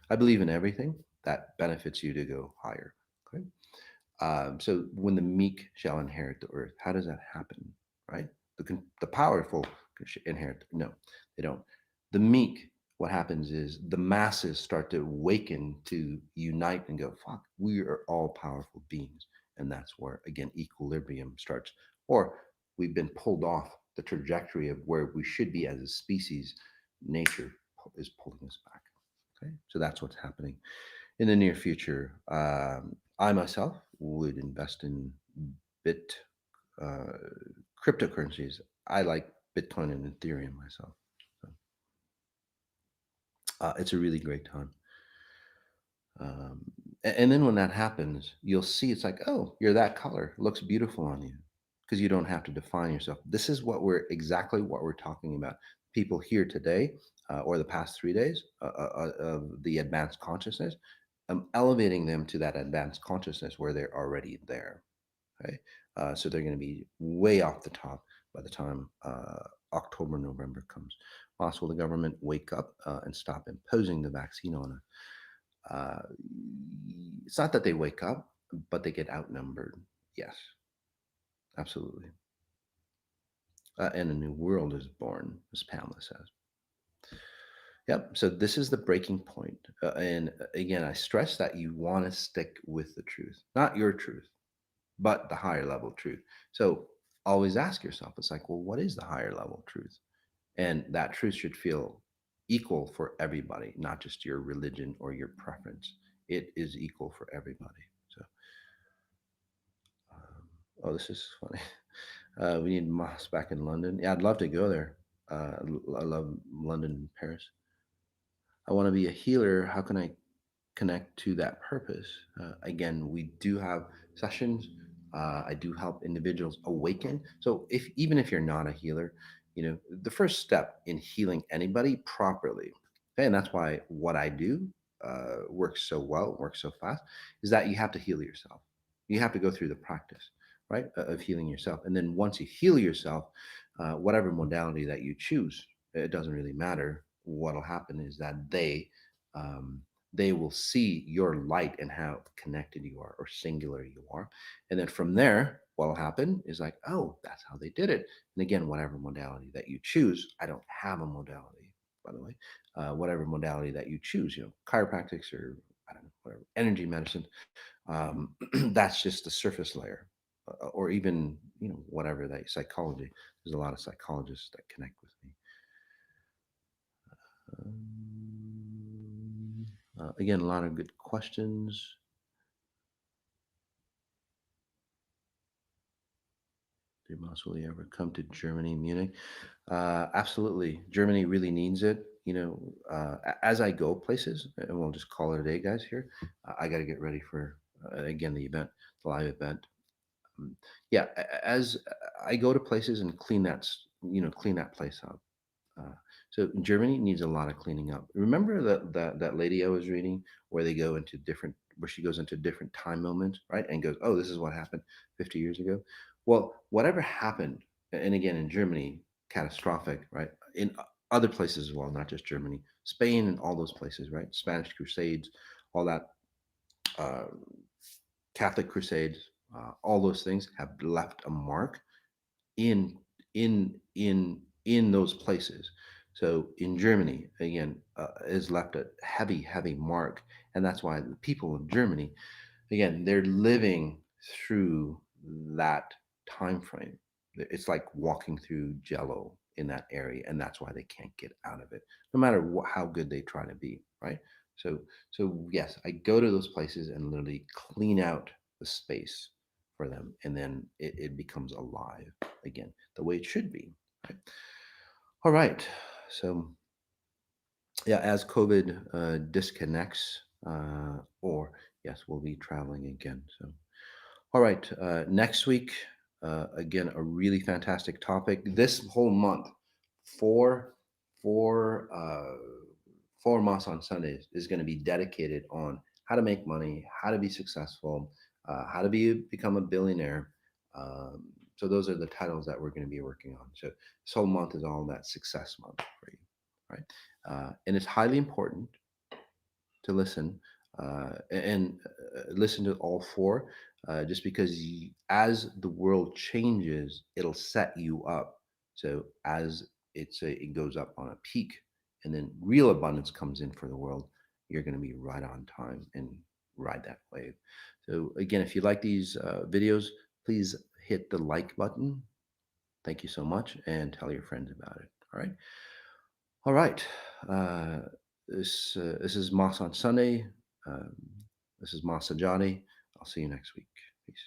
I believe in everything that benefits you to go higher. Okay. So when the meek shall inherit the earth, how does that happen? Right? The powerful inherit. No, they don't. The meek, what happens is the masses start to awaken, to unite and go, fuck, we are all powerful beings. And that's where, again, equilibrium starts. Or we've been pulled off the trajectory of where we should be as a species. Nature is pulling us back. Okay. So that's what's happening in the near future. I myself would invest in bit uh, cryptocurrencies. I like Bitcoin and Ethereum myself. So it's a really great time. Um, and then when that happens, you'll see it's like, oh, you're that color. It looks beautiful on you, because you don't have to define yourself. This is exactly what we're talking about. People here today, or the past 3 days, of the advanced consciousness. I'm elevating them to that advanced consciousness where they're already there. Okay. So they're going to be way off the top by the time October, November comes. Also, will the government wake up and stop imposing the vaccine on us? It's not that they wake up, but they get outnumbered. Yes, absolutely. And a new world is born, as Pamela says. Yep. So this is the breaking point. And again, I stress that you want to stick with the truth, not your truth, but the higher level truth. So always ask yourself, it's like, well, what is the higher level truth? And that truth should feel equal for everybody, not just your religion or your preference. It is equal for everybody. So, oh, this is funny. We need Moss back in London. Yeah, I'd love to go there. I love London and Paris. I want to be a healer. How can I connect to that purpose? Again, we do have sessions. I do help individuals awaken. So if even if you're not a healer, the first step in healing anybody properly, okay, and that's why what I do works so well, works so fast, is that you have to heal yourself. You have to go through the practice, right, of healing yourself. And then once you heal yourself, whatever modality that you choose, it doesn't really matter. What'll happen is that um, they will see your light and how connected you are or singular you are. And then from there, what'll happen is like, oh, that's how they did it. And again, whatever modality that you choose, I don't have a modality, by the way. Whatever modality that you choose, chiropractics or I don't know, whatever, energy medicine, that's just the surface layer. Or even, whatever that psychology. There's a lot of psychologists that connect with me. Again, a lot of good questions. Dear Moss, will you ever come to Germany, Munich? Absolutely. Germany really needs it. As I go places, and we'll just call it a day, guys, here, I got to get ready for, again, the live event. Yeah, as I go to places and clean that place up. Uh, so Germany needs a lot of cleaning up. Remember that lady I was reading where she goes into different time moments, right? And goes, oh, this is what happened 50 years ago. Well, whatever happened, and again in Germany, catastrophic, right? In other places as well, not just Germany, Spain, and all those places, right? Spanish Crusades, all that, uh, Catholic Crusades, all those things have left a mark in in those places. So in Germany, again, has left a heavy mark, and that's why the people of Germany, again, they're living through that time frame. It's like walking through jello in that area, and that's why they can't get out of it, no matter how good they try to be, right? So yes, I go to those places and literally clean out the space for them, and then it becomes alive again, the way it should be, right? All right. So yeah, as COVID disconnects, or yes, we'll be traveling again. So all right, next week, again, a really fantastic topic. This whole month, four, four, uh, 4 months on Sundays is going to be dedicated on how to make money, how to be successful, how to become a billionaire. So those are the titles that we're going to be working on. So this whole month is all that success month for you, right? And it's highly important to listen, and listen to all four, just because as the world changes, it'll set you up. So as it goes up on a peak, and then real abundance comes in for the world, you're going to be right on time and ride that wave. So again, if you like these videos, please hit the like button. Thank you so much, and tell your friends about it. All right. All right. Uh, this is Moss on Sunday. Um, this is Moss Sajady. I'll see you next week. Peace.